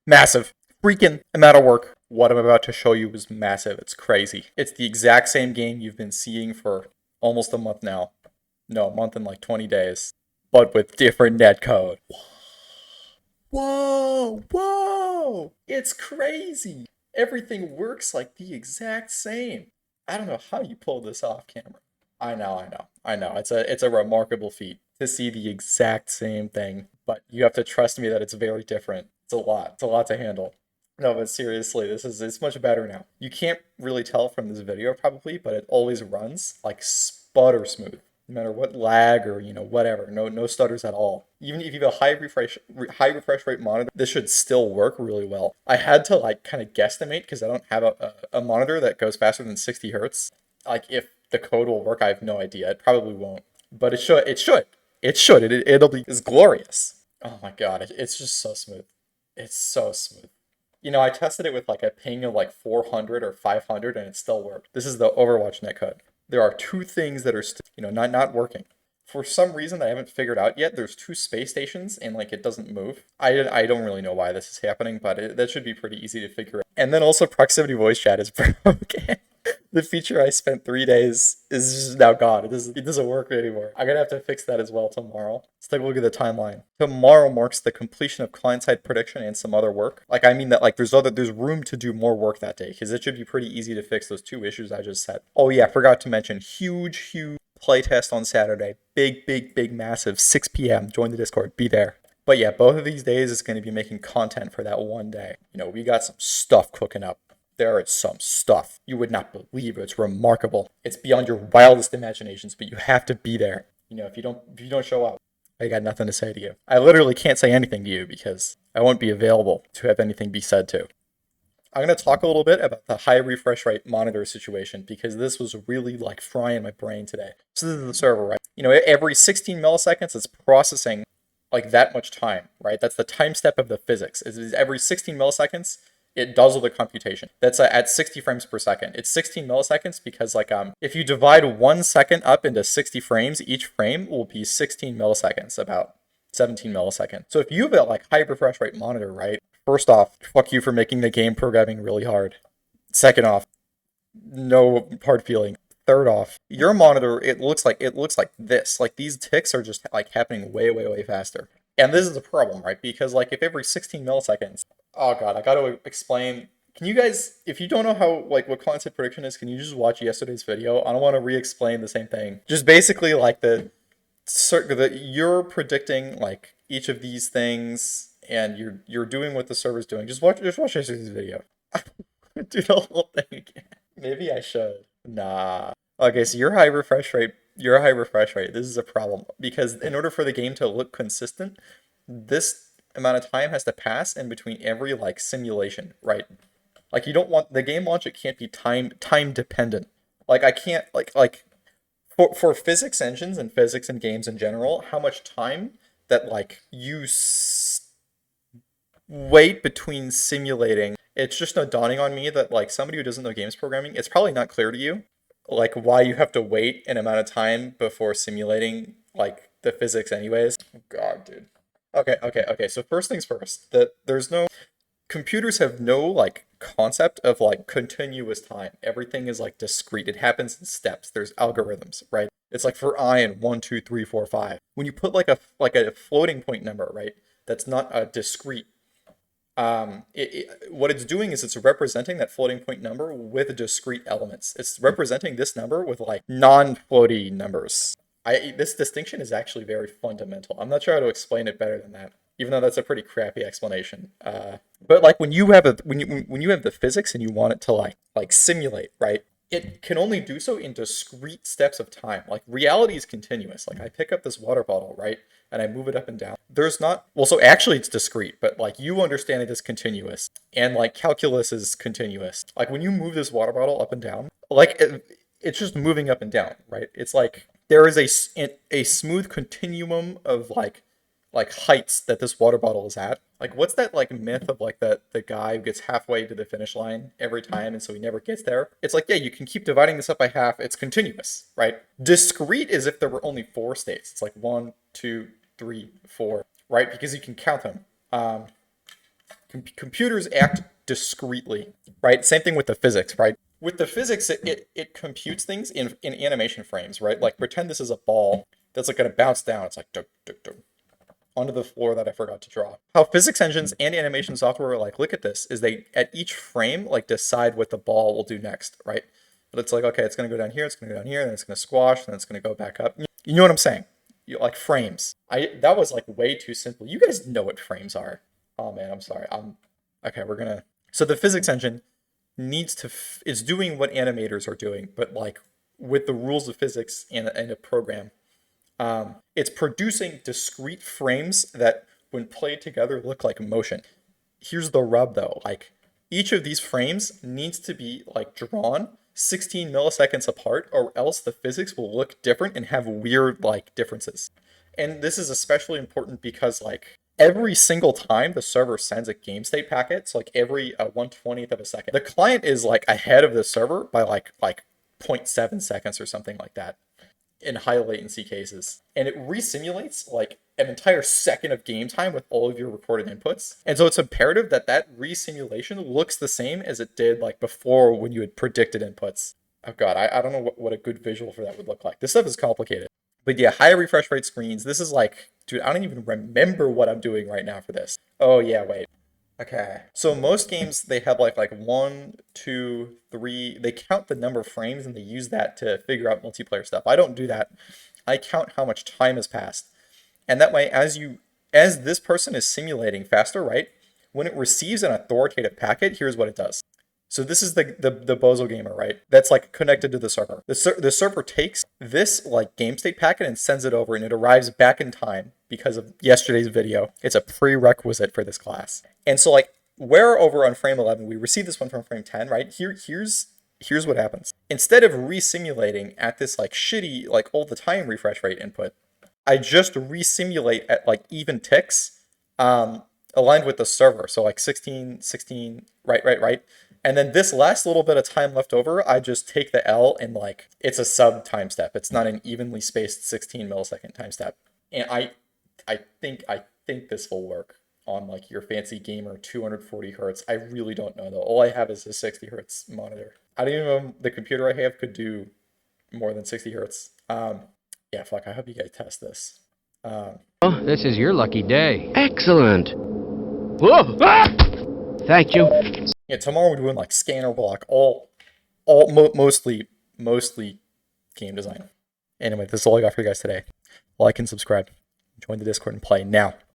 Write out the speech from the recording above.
Massive. Freaking amount of work. What I'm about to show you is massive. It's crazy. It's the exact same game you've been seeing for almost a month now. No, a month and like 20 days. But with different netcode. Whoa, whoa! It's crazy. Everything works like the exact same. I don't know how you pulled this off camera. I know. It's a remarkable feat to see the exact same thing, but you have to trust me that it's very different. It's a lot. It's a lot to handle. No, but seriously, it's much better now. You can't really tell from this video probably, but it always runs like sputter smooth. No matter what lag or whatever, no stutters at all. Even if you have a high refresh rate monitor, this should still work really well. I had to like kind of guesstimate because I don't have a monitor that goes faster than 60 hertz. Like if the code will work, I have no idea. It probably won't, but it should. It should. It should. It'll be. It's glorious. Oh my god, it's just so smooth. It's so smooth. I tested it with like a ping of like 400 or 500 and it still worked. This is the Overwatch netcode. There are two things that are still, not working. For some reason that I haven't figured out yet, there's two space stations and like it doesn't move. I don't really know why this is happening, but that should be pretty easy to figure out. And then also proximity voice chat is broken. The feature I spent 3 days is just now gone. It doesn't work anymore. I'm gonna have to fix that as well tomorrow. Let's take a look at the timeline. Tomorrow marks the completion of client-side prediction and some other work. Like I mean that like there's room to do more work that day because it should be pretty easy to fix those two issues I just said. Oh yeah, forgot to mention huge playtest on Saturday. Big massive 6 p.m. Join the Discord. Be there. But yeah, both of these days is going to be making content for that one day. We got some stuff cooking up. There is some stuff. You would not believe it. It's remarkable. It's beyond your wildest imaginations, but you have to be there. If you don't show up, I got nothing to say to you. I literally can't say anything to you because I won't be available to have anything be said to. I'm going to talk a little bit about the high refresh rate monitor situation because this was really like frying my brain today. So this is the server, right? Every 16 milliseconds it's processing like that much time, right? That's the time step of the physics. Is every 16 milliseconds it does all the computation. That's at 60 frames per second. It's 16 milliseconds because like if you divide 1 second up into 60 frames, each frame will be 16 milliseconds, about 17 milliseconds. So if you have a like high refresh rate monitor, right? First off, fuck you for making the game programming really hard. Second off, no hard feeling. Third off, your monitor it looks like this. Like these ticks are just like happening way faster. And this is a problem, right? Because like if every 16 milliseconds, oh god, I gotta explain. Can you guys, if you don't know how like what concept prediction is, can you just watch yesterday's video? I don't want to re-explain the same thing. Just basically like you're predicting like each of these things, and you're doing what the server's doing. Just watch yesterday's video. Do the whole thing again. Maybe I should. Nah. Okay, so your high refresh rate. This is a problem because in order for the game to look consistent, this amount of time has to pass in between every like simulation, right? Like you don't want the game launch. It can't be time dependent. Like I can't like for physics engines and physics and games in general, how much time that like you wait between simulating. It's just not dawning on me that like somebody who doesn't know games programming, it's probably not clear to you like why you have to wait an amount of time before simulating like the physics anyways. Oh god, dude. Okay. So first things first, that there's no computers have no like concept of like continuous time. Everything is like discrete. It happens in steps. There's algorithms, right? It's like for iron 1, 2, 3, 4, 5. When you put like a floating point number, right? That's not a discrete. What it's doing is it's representing that floating point number with discrete elements. It's representing this number with like non-floaty numbers. This distinction is actually very fundamental. I'm not sure how to explain it better than that, even though that's a pretty crappy explanation. But like when you have when you have the physics and you want it to like simulate, right? It can only do so in discrete steps of time. Like reality is continuous. Like I pick up this water bottle, right? And I move it up and down. There's not, well, so actually it's discrete, but like you understand it as continuous. And like calculus is continuous. Like when you move this water bottle up and down, like it's just moving up and down, right? It's like there is a smooth continuum of like heights that this water bottle is at. Like what's that like myth of like the guy who gets halfway to the finish line every time and so he never gets there? It's like, yeah, you can keep dividing this up by half. It's continuous, right? Discrete is if there were only 4 states. It's like 1, 2, 3, 4, right? Because you can count them. Computers act discretely, right? Same thing with the physics, right? With the physics, it computes things in animation frames, right? Like pretend this is a ball that's like going to bounce down. It's like duk, duk, duk, onto the floor that I forgot to draw. How physics engines and animation software like look at this is they at each frame like decide what the ball will do next, right? But it's like, okay, it's going to go down here, it's going to go down here, then it's going to squash, then it's going to go back up. You know what I'm saying? Like frames. That was like way too simple. You guys know what frames are. Oh man, I'm sorry. Okay. So the physics engine needs to is doing what animators are doing, but like with the rules of physics in a program. It's producing discrete frames that, when played together, look like motion. Here's the rub, though. Like each of these frames needs to be like drawn 16 milliseconds apart, or else the physics will look different and have weird like differences. And this is especially important because like every single time the server sends a game state packet, so like every 1/20th of a second, the client is like ahead of the server by like 0.7 seconds or something like that in high latency cases. And it resimulates like an entire second of game time with all of your recorded inputs. And so it's imperative that that resimulation looks the same as it did like before when you had predicted inputs. Oh god, I don't know what a good visual for that would look like. This stuff is complicated. But yeah, high refresh rate screens. This is like, dude, I don't even remember what I'm doing right now for this. Oh yeah, wait. Okay. So most games, they have like 1, 2, 3. They count the number of frames and they use that to figure out multiplayer stuff. I don't do that. I count how much time has passed. And that way, as this person is simulating faster, right? When it receives an authoritative packet, here's what it does. So this is the Bozo gamer, right? That's like connected to the server. The server takes this like game state packet and sends it over, and it arrives back in time because of yesterday's video. It's a prerequisite for this class. And so like where over on frame 11, we receive this one from frame 10, right? Here's what happens. Instead of resimulating at this like shitty, like all the time refresh rate input, I just resimulate at like even ticks, aligned with the server. So like 16, right. And then this last little bit of time left over, I just take the L and like, it's a sub time step. It's not an evenly spaced 16 millisecond time step. And I think this will work on like your fancy gamer 240 hertz. I really don't know though. All I have is a 60 hertz monitor. I don't even know the computer I have could do more than 60 hertz. Yeah, fuck, I hope you guys test this. Oh, this is your lucky day. Excellent. Whoa! Ah! Thank you. Yeah, tomorrow we're doing like scanner block, mostly game design. Anyway, this is all I got for you guys today. Like and subscribe. Join the Discord and play now.